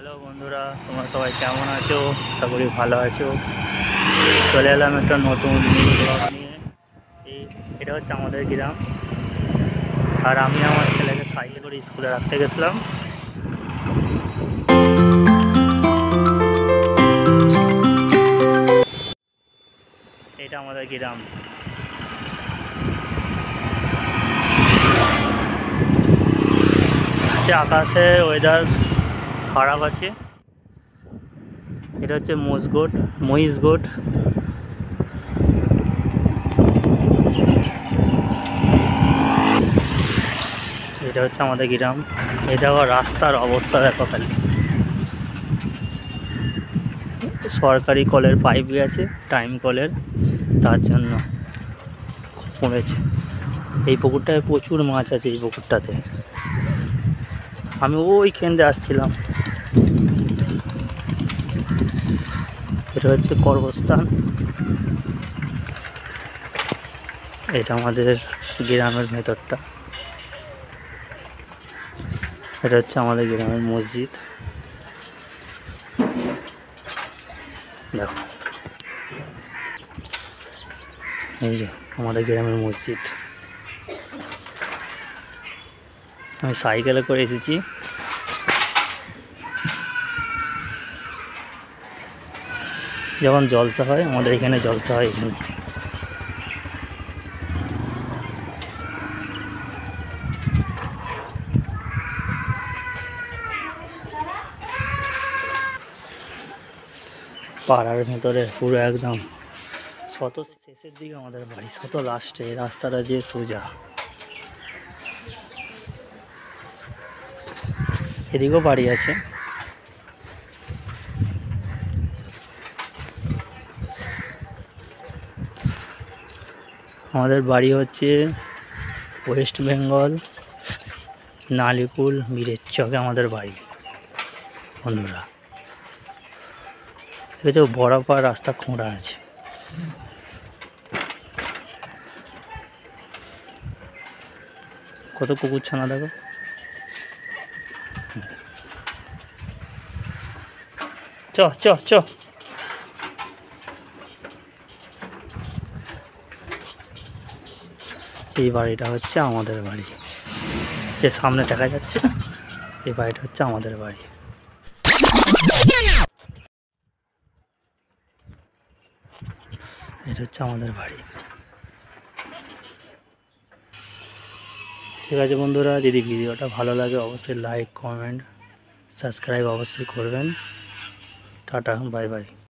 Hello বন্ধুরা, তোমরা সবাই কেমন আছো? আশা করি ভালো আছো। চলে এলাম একটা নতুন ব্লগ নিয়ে। এটা হচ্ছে আমাদের গ্রাম, আর আমি আমার ছেলেকে সাইকেল করে স্কুলে রাখতে গেছিলাম। এটা আমাদের গ্রাম। আকাশের ওয়েদার খারাপ আছে। এটা হচ্ছে মহিষগড়। এটা হচ্ছে আমাদের গ্রাম। এটা আবার রাস্তার অবস্থা দেখো খালি। সরকারি কলের পাইপ গেছে, টাইম কলের, তার জন্য পড়েছে। এই পুকুরটায় প্রচুর মাছ আছে। এই পুকুরটাতে আমি ওইখান দিয়ে আসছিলাম। এটা হচ্ছে কর্মস্থান। এটা আমাদের গ্রামের ভেতরটা। এটা হচ্ছে আমাদের গ্রামের মসজিদ। দেখো, এই যে আমাদের গ্রামের মসজিদ। আমি সাইকেলে করে এসেছি। যখন জলসা হয়, আমাদের এখানে জলসা হয় এখানে। পাড়ার ভেতরে পুরো একদম শত শেষের দিকে আমাদের বাড়ি, শত লাস্টে। রাস্তাটা যে সোজা, এদিকেও বাড়ি আছে। আমাদের বাড়ি হচ্ছে ওয়েস্ট বেঙ্গল, নালিকুল বীরের চকে আমাদের বাড়ি। বন্ধুরা দেখেছো, বরাবর রাস্তা খোঁড়া আছে। কত কুকুর ছানা দেখো। চ চ চ এই বাড়িটা হচ্ছে আমাদের বাড়ি। যে সামনে দেখা যাচ্ছে, এই বাড়িটা হচ্ছে আমাদের বাড়ি। এটা হচ্ছে আমাদের বাড়ি। ঠিক আছে বন্ধুরা, যদি ভিডিওটা ভালো লাগে অবশ্যই লাইক, কমেন্ট, সাবস্ক্রাইব অবশ্যই করবেন। Tata, bye bye.